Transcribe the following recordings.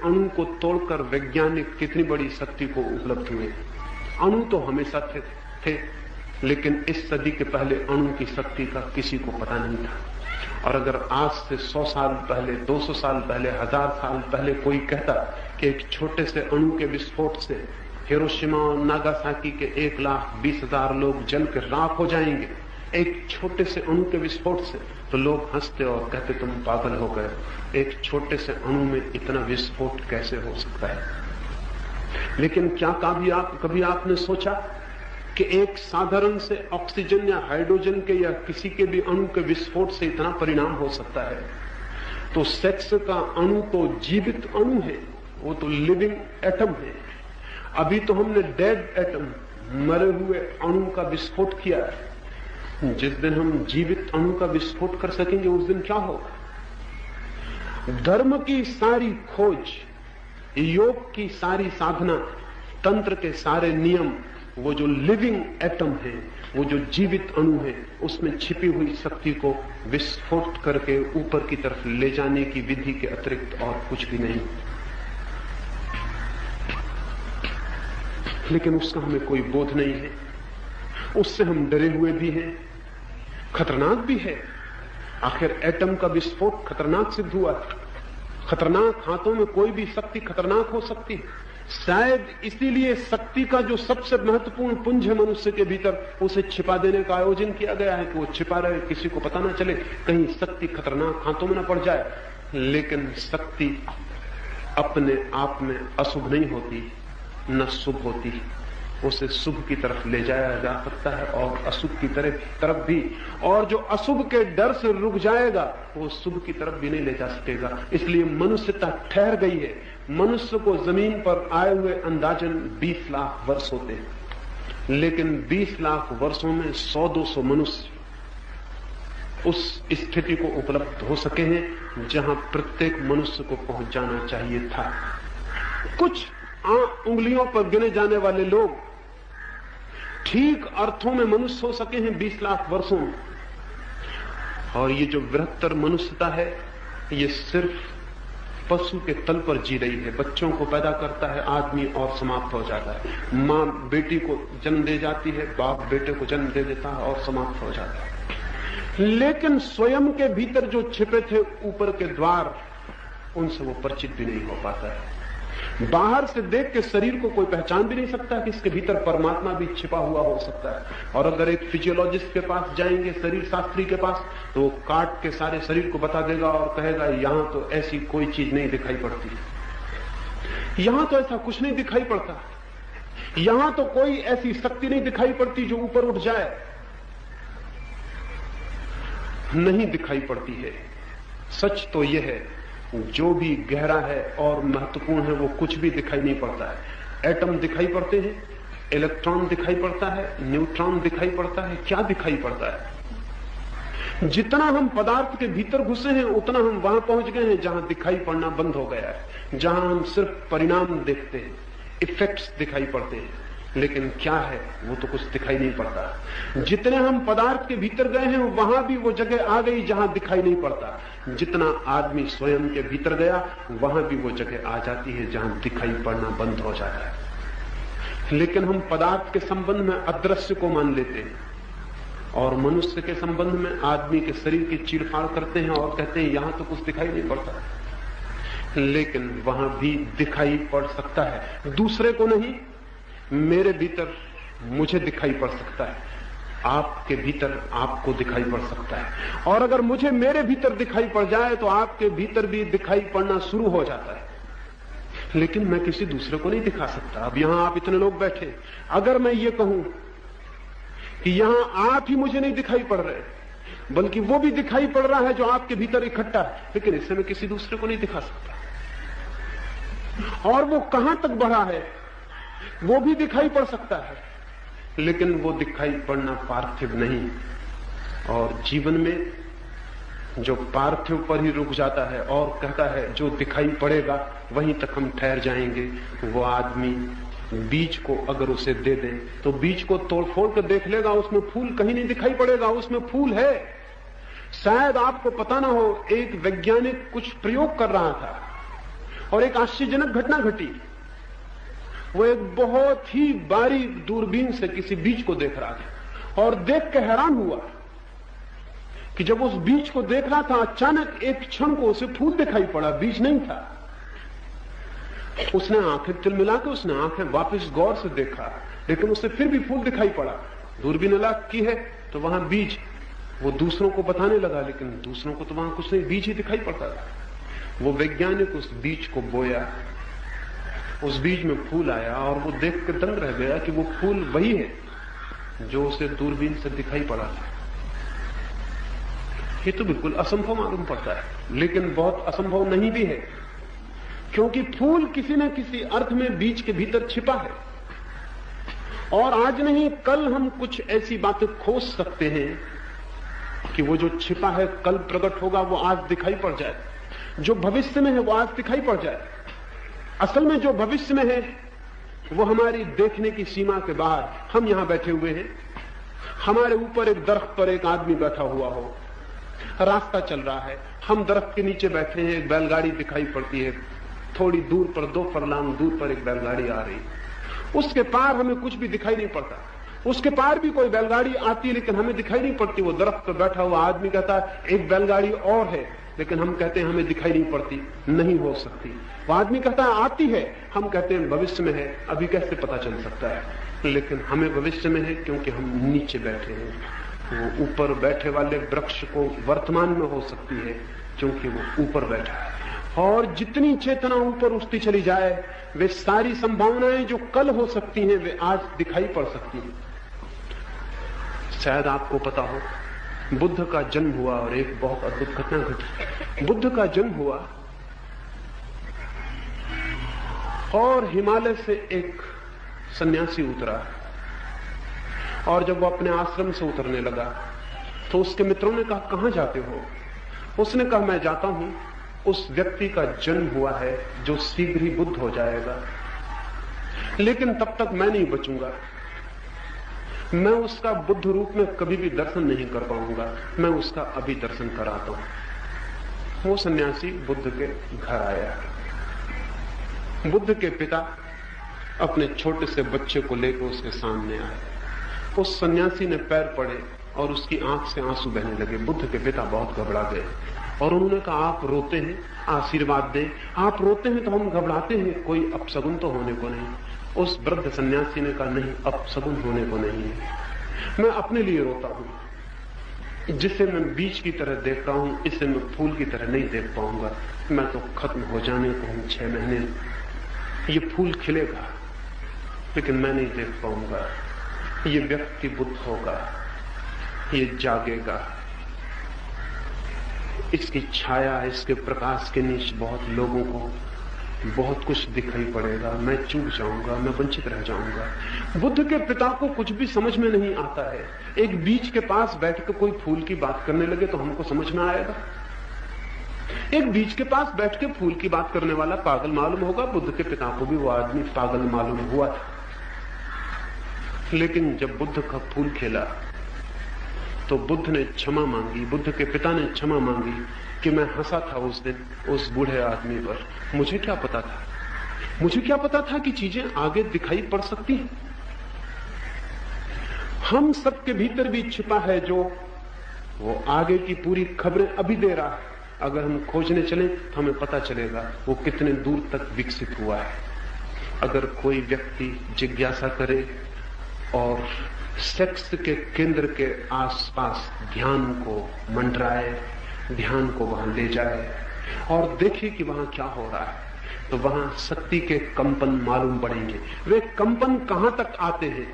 अणु को तोड़कर वैज्ञानिक कितनी बड़ी शक्ति को उपलब्ध हुए। अणु तो हमेशा थे, लेकिन इस सदी के पहले अणु की शक्ति का किसी को पता नहीं था। और अगर आज से 100 साल पहले, 200 साल पहले, 1000 साल पहले कोई कहता कि एक छोटे से अणु के विस्फोट से हिरोशिमा और नागासाकी के 1,20,000 लोग जलकर राख हो जाएंगे, एक छोटे से अणु के विस्फोट से, तो लोग हंसते और कहते तुम पागल हो गए, एक छोटे से अणु में इतना विस्फोट कैसे हो सकता है। लेकिन क्या कभी आपने सोचा कि एक साधारण से ऑक्सीजन या हाइड्रोजन के या किसी के भी अणु के विस्फोट से इतना परिणाम हो सकता है? तो सेक्स का अणु तो जीवित अणु है, वो तो लिविंग एटम है। अभी तो हमने डेड एटम, मरे हुए अणु का विस्फोट किया है। जिस दिन हम जीवित अणु का विस्फोट कर सकेंगे उस दिन क्या होगा? धर्म की सारी खोज, योग की सारी साधना, तंत्र के सारे नियम, वो जो लिविंग एटम है, वो जो जीवित अणु है, उसमें छिपी हुई शक्ति को विस्फोट करके ऊपर की तरफ ले जाने की विधि के अतिरिक्त और कुछ भी नहीं। लेकिन उसका हमें कोई बोध नहीं है, उससे हम डरे हुए भी हैं, खतरनाक भी है। आखिर एटम का विस्फोट खतरनाक सिद्ध हुआ। खतरनाक, हाथों में कोई भी शक्ति खतरनाक हो सकती है। शायद इसीलिए शक्ति का जो सबसे महत्वपूर्ण पुंज है मनुष्य के भीतर, उसे छिपा देने का आयोजन किया गया है कि वो छिपा रहे, किसी को पता ना चले, कहीं शक्ति खतरनाक हाथों में ना पड़ जाए। लेकिन शक्ति अपने आप में अशुभ नहीं होती, न शुभ होती। उसे शुभ की तरफ ले जाया जा सकता है और अशुभ की तरफ भी, और जो अशुभ के डर से रुक जाएगा वो शुभ की तरफ भी नहीं ले जा सकेगा। इसलिए मनुष्यता ठहर गई है। मनुष्य को जमीन पर आए हुए अंदाजन 20 लाख वर्ष होते हैं, लेकिन 20 लाख वर्षों में 100-200 मनुष्य उस स्थिति को उपलब्ध हो सके हैं जहां प्रत्येक मनुष्य को पहुंच जाना चाहिए था। कुछ उंगलियों पर गिने जाने वाले लोग ठीक अर्थों में मनुष्य हो सके हैं 20 लाख वर्षों में। और ये जो बृहत्तर मनुष्यता है, ये सिर्फ पशु के तल पर जी रही है। बच्चों को पैदा करता है आदमी और समाप्त हो जाता है। मां बेटी को जन्म दे जाती है, बाप बेटे को जन्म दे देता है और समाप्त हो जाता है। लेकिन स्वयं के भीतर जो छिपे थे ऊपर के द्वार, उनसे वो परिचित भी नहीं हो पाता है। बाहर से देख के शरीर को कोई पहचान भी नहीं सकता कि इसके भीतर परमात्मा भी छिपा हुआ हो सकता है। और अगर एक फिजियोलॉजिस्ट के पास जाएंगे, शरीर शास्त्री के पास, तो वो काट के सारे शरीर को बता देगा और कहेगा यहां तो ऐसी कोई चीज नहीं दिखाई पड़ती, यहां तो ऐसा कुछ नहीं दिखाई पड़ता, यहां तो कोई ऐसी शक्ति नहीं दिखाई पड़ती जो ऊपर उठ जाए। नहीं दिखाई पड़ती है। सच तो यह है, जो भी गहरा है और महत्वपूर्ण है वो कुछ भी दिखाई नहीं पड़ता है। एटम दिखाई पड़ते हैं, इलेक्ट्रॉन दिखाई पड़ता है, न्यूट्रॉन दिखाई पड़ता है, क्या दिखाई पड़ता है? जितना हम पदार्थ के भीतर घुसे हैं उतना हम वहां पहुंच गए हैं जहां दिखाई पड़ना बंद हो गया है, जहां हम सिर्फ परिणाम देखते हैं, इफेक्ट्स दिखाई पड़ते हैं, लेकिन क्या है वो तो कुछ दिखाई नहीं पड़ता। जितने हम पदार्थ के भीतर गए हैं वहां भी वो जगह आ गई जहां दिखाई नहीं पड़ता। जितना आदमी स्वयं के भीतर गया वहां भी वो जगह आ जाती है जहां दिखाई पड़ना बंद हो जाता है। लेकिन हम पदार्थ के संबंध में अदृश्य को मान लेते हैं और मनुष्य के संबंध में आदमी के शरीर की चीरफाड़ करते हैं और कहते हैं यहां तो कुछ दिखाई नहीं पड़ता। लेकिन वहां भी दिखाई पड़ सकता है, दूसरे को नहीं। मेरे भीतर मुझे दिखाई पड़ सकता है, आपके भीतर आपको दिखाई पड़ सकता है। और अगर मुझे मेरे भीतर दिखाई पड़ जाए तो आपके भीतर भी दिखाई पड़ना शुरू हो जाता है। लेकिन मैं किसी दूसरे को नहीं दिखा सकता। अब यहां आप इतने लोग बैठे, अगर मैं ये कहूं कि यहां आप ही मुझे नहीं दिखाई पड़ रहे, बल्कि वो भी दिखाई पड़ रहा है जो आपके भीतर इकट्ठा है, लेकिन इससे मैं किसी दूसरे को नहीं दिखा सकता। और वो कहां तक बढ़ा है वो भी दिखाई पड़ सकता है, लेकिन वो दिखाई पड़ना पार्थिव नहीं। और जीवन में जो पार्थिव पर ही रुक जाता है और कहता है जो दिखाई पड़ेगा वहीं तक हम ठहर जाएंगे, वो आदमी बीज को अगर उसे दे दें तो बीज को तोड़-फोड़ कर देख लेगा, उसमें फूल कहीं नहीं दिखाई पड़ेगा, उसमें फूल है। शायद आपको पता ना हो, एक वैज्ञानिक कुछ प्रयोग कर रहा था, और एक आश्चर्यजनक घटना घटी। वो एक बहुत ही बारीक दूरबीन से किसी बीज को देख रहा था और देख के हैरान हुआ कि जब उस बीज को देख रहा था, अचानक एक क्षण को उसे फूल दिखाई पड़ा, बीज नहीं था। उसने आंखें तिलमिला के उसने आंखें वापस गौर से देखा, लेकिन उसे फिर भी फूल दिखाई पड़ा। दूरबीन अलग की है तो वहां बीज, वो दूसरों को बताने लगा, लेकिन दूसरों को तो वहां कुछ नहीं, बीज ही दिखाई पड़ता था। वो वैज्ञानिक उस बीज को बोया, उस बीज में फूल आया और वो देख के दंग रह गया कि वो फूल वही है जो उसे दूरबीन से दिखाई पड़ा था। ये तो बिल्कुल असंभव मालूम पड़ता है, लेकिन बहुत असंभव नहीं भी है, क्योंकि फूल किसी न किसी अर्थ में बीज के भीतर छिपा है। और आज नहीं कल हम कुछ ऐसी बातें खोज सकते हैं कि वो जो छिपा है कल प्रकट होगा, वो आज दिखाई पड़ जाए। जो भविष्य में है वो आज दिखाई पड़ जाए। असल में जो भविष्य में है वो हमारी देखने की सीमा के बाहर। हम यहां बैठे हुए हैं, हमारे ऊपर एक दरख्त पर एक आदमी बैठा हुआ हो, रास्ता चल रहा है, हम दरख्त के नीचे बैठे हैं, एक बैलगाड़ी दिखाई पड़ती है, थोड़ी दूर पर 2 फरलांग दूर पर एक बैलगाड़ी आ रही, उसके पार हमें कुछ भी दिखाई नहीं पड़ता। उसके पार भी कोई बैलगाड़ी आती है लेकिन हमें दिखाई नहीं पड़ती। वो दरख्त पर बैठा हुआ आदमी कहता है एक बैलगाड़ी और है, लेकिन हम कहते हैं हमें दिखाई नहीं पड़ती, नहीं हो सकती। वो आदमी कहता है आती है, हम कहते हैं भविष्य में है, अभी कैसे पता चल सकता है। लेकिन हमें भविष्य में है क्योंकि हम नीचे बैठे हैं। वो ऊपर बैठे वाले वृक्ष को वर्तमान में हो सकती है क्योंकि वो ऊपर बैठा है। और जितनी चेतना ऊपर उठती चली जाए, वे सारी संभावनाएं जो कल हो सकती हैं वे आज दिखाई पड़ सकती हैं। शायद आपको पता हो, बुद्ध का जन्म हुआ और एक बहुत अद्भुत घटना घटी। बुद्ध का जन्म हुआ और हिमालय से एक सन्यासी उतरा, और जब वो अपने आश्रम से उतरने लगा तो उसके मित्रों ने कहा कहां जाते हो? उसने कहा मैं जाता हूं उस व्यक्ति का जन्म हुआ है जो शीघ्र ही बुद्ध हो जाएगा, लेकिन तब तक मैं नहीं बचूंगा। मैं उसका बुद्ध रूप में कभी भी दर्शन नहीं कर पाऊंगा, मैं उसका अभी दर्शन कराता हूं। वो सन्यासी बुद्ध के घर आया। बुद्ध के पिता अपने छोटे से बच्चे को लेकर उसके सामने आए। उस सन्यासी ने पैर पड़े और उसकी आंख से आंसू बहने लगे। बुद्ध के पिता बहुत घबरा गए और उन्होंने कहा आप रोते हैं, आशीर्वाद दें। आप रोते हैं तो हम घबराते हैं, कोई अपशगुन तो होने को नहीं। उस वृद्ध सन्यासी ने कहा नहीं, अपशगुन होने को नहीं है, मैं अपने लिए रोता हूं। जिसे मैं बीज की तरह देख रहा हूं इसे मैं फूल की तरह नहीं देख पाऊंगा। मैं तो खत्म हो जाने को हूं 6 महीने, ये फूल खिलेगा लेकिन मैं नहीं देख पाऊंगा। ये व्यक्ति बुद्ध होगा, ये जागेगा, इसकी छाया, इसके प्रकाश के नीचे बहुत लोगों को बहुत कुछ दिखाई पड़ेगा। मैं चूक जाऊंगा, मैं वंचित रह जाऊंगा। बुद्ध के पिता को कुछ भी समझ में नहीं आता है। एक बीज के पास बैठकर कोई फूल की बात करने लगे तो हमको समझ में आएगा। एक बीज के पास बैठ के फूल की बात करने वाला पागल मालूम होगा। बुद्ध के पिता को भी वो आदमी पागल मालूम हुआ था। लेकिन जब बुद्ध का फूल खिला तो बुद्ध ने क्षमा मांगी, बुद्ध के पिता ने क्षमा मांगी कि मैं हंसा था उस दिन उस बूढ़े आदमी पर। मुझे क्या पता था, मुझे क्या पता था कि चीजें आगे दिखाई पड़ सकती हैं। हम सबके भीतर भी छिपा है जो वो आगे की पूरी खबरें अभी दे रहा है। अगर हम खोजने चलें तो हमें पता चलेगा वो कितने दूर तक विकसित हुआ है। अगर कोई व्यक्ति जिज्ञासा करे और सेक्स के केंद्र के आसपास ध्यान को मंडराए, ध्यान को वहां ले जाए और देखे कि वहां क्या हो रहा है, तो वहां शक्ति के कंपन मालूम पड़ेंगे। वे कंपन कहां तक आते हैं,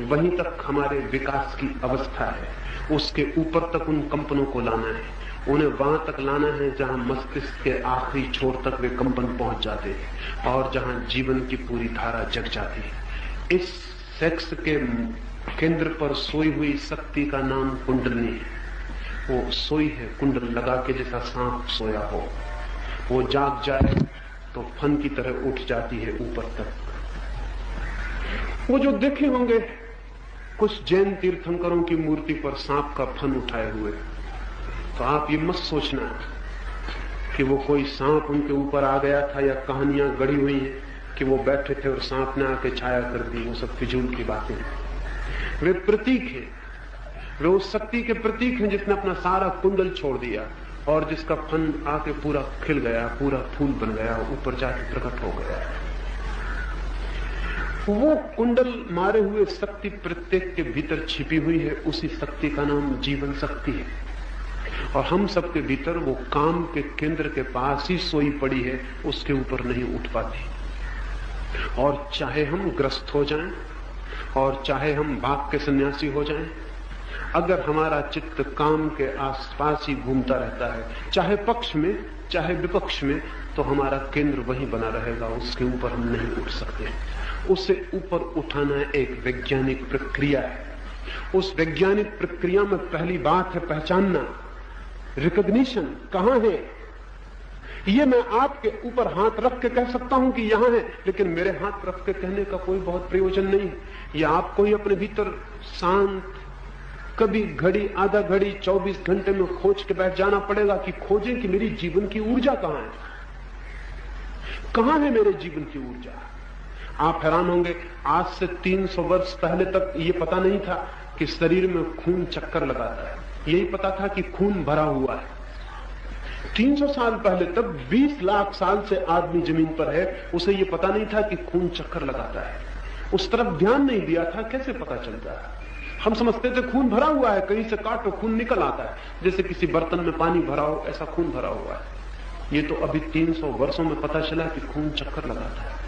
वहीं तक हमारे विकास की अवस्था है। उसके ऊपर तक उन कंपनों को लाना है, उन्हें वहां तक लाना है जहां मस्तिष्क के आखिरी छोर तक वे कंपन पहुंच जाते हैं और जहां जीवन की पूरी धारा जग जाती है। इस सेक्स के केंद्र पर सोई हुई शक्ति का नाम कुंडलनी है। वो सोई है कुंडल लगा के, जैसा सांप सोया हो। वो जाग जाए तो फन की तरह उठ जाती है ऊपर तक। वो जो देखे होंगे कुछ जैन तीर्थंकरों की मूर्ति पर सांप का फन उठाए हुए, तो आप ये मत सोचना कि वो कोई सांप उनके ऊपर आ गया था या कहानियां गढ़ी हुई हैं कि वो बैठे थे और सांप ने आके छाया कर दी। वो सब फिजूल की बातें हैं। वे प्रतीक हैं, वे उस शक्ति के प्रतीक हैं जिसने अपना सारा कुंडल छोड़ दिया और जिसका फन आके पूरा खिल गया, पूरा फूल बन गया, ऊपर जाके प्रकट हो गया। वो कुंडल मारे हुए शक्ति प्रत्येक के भीतर छिपी हुई है। उसी शक्ति का नाम जीवन शक्ति है। और हम सबके भीतर वो काम के केंद्र के पास ही सोई पड़ी है, उसके ऊपर नहीं उठ पाती। और चाहे हम ग्रस्त हो जाएं और चाहे हम भाग के सन्यासी हो जाएं, अगर हमारा चित्त काम के आसपास ही घूमता रहता है, चाहे पक्ष में चाहे विपक्ष में, तो हमारा केंद्र वहीं बना रहेगा, उसके ऊपर हम नहीं उठ सकते। उसे ऊपर उठाना एक वैज्ञानिक प्रक्रिया है। उस वैज्ञानिक प्रक्रिया में पहली बात है पहचानना, रिकॉग्निशन कहां है। ये मैं आपके ऊपर हाथ रख के कह सकता हूं कि यहां है, लेकिन मेरे हाथ रख के कहने का कोई बहुत प्रयोजन नहीं है। या आपको ही अपने भीतर शांत कभी घड़ी आधा घड़ी 24 घंटे में खोज के बैठ जाना पड़ेगा कि खोजें कि मेरी जीवन की ऊर्जा कहां है, कहां है मेरे जीवन की ऊर्जा। आप हैरान होंगे, आज से 300 वर्ष पहले तक ये पता नहीं था कि शरीर में खून चक्कर लगाता है। यही पता था कि खून भरा हुआ है। 300 साल पहले तक 20 लाख साल से आदमी जमीन पर है, उसे ये पता नहीं था कि खून चक्कर लगाता है। उस तरफ ध्यान नहीं दिया था, कैसे पता चलता है। हम समझते थे खून भरा हुआ है, कहीं से काटो खून निकल आता है, जैसे किसी बर्तन में पानी भरा हो ऐसा खून भरा हुआ है। ये तो अभी 300 वर्षों में पता चला कि खून चक्कर लगाता है।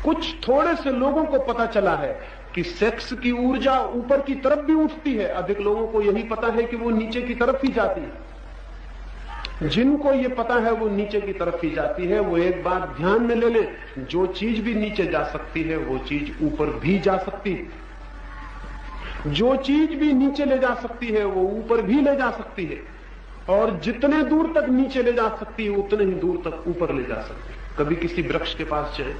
कुछ थोड़े से लोगों को पता चला है कि सेक्स की ऊर्जा ऊपर की तरफ भी उठती है। अधिक लोगों को यही पता है कि वो नीचे की तरफ ही जाती है। जिनको ये पता है वो नीचे की तरफ ही जाती है, वो एक बात ध्यान में ले लें, जो चीज भी नीचे जा सकती है वो चीज ऊपर भी जा सकती है। जो चीज भी नीचे ले जा सकती है वो ऊपर भी ले जा सकती है। और जितने दूर तक नीचे ले जा सकती है उतने ही दूर तक ऊपर ले जा सकती है। कभी किसी वृक्ष के पास जाए,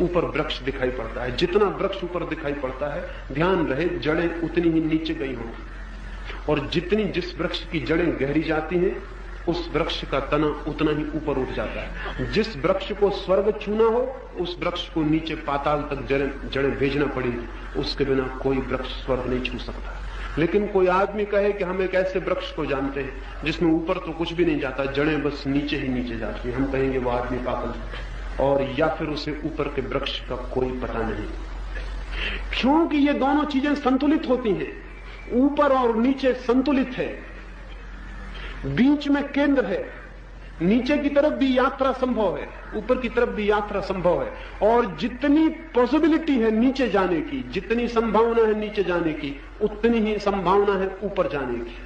ऊपर वृक्ष दिखाई पड़ता है, जितना वृक्ष ऊपर दिखाई पड़ता है ध्यान रहे जड़ें उतनी ही नीचे गई होंगी, और जितनी जिस वृक्ष की जड़ें गहरी जाती हैं उस वृक्ष का तना उतना ही ऊपर उठ जाता है। जिस वृक्ष को स्वर्ग छूना हो उस वृक्ष को नीचे पाताल तक जड़ें भेजना पड़ेगी, उसके बिना कोई वृक्ष स्वर्ग नहीं छू सकता। लेकिन कोई आदमी कहे कि हम एक ऐसे वृक्ष को जानते हैं जिसमें ऊपर तो कुछ भी नहीं जाता, जड़ें बस नीचे ही नीचे जाती हैं, हम कहेंगे वो आदमी पागल है, और या फिर उसे ऊपर के वृक्ष का कोई पता नहीं। क्योंकि ये दोनों चीजें संतुलित होती हैं, ऊपर और नीचे संतुलित है, बीच में केंद्र है। नीचे की तरफ भी यात्रा संभव है, ऊपर की तरफ भी यात्रा संभव है, और जितनी पॉसिबिलिटी है नीचे जाने की, जितनी संभावना है नीचे जाने की, उतनी ही संभावना है ऊपर जाने की।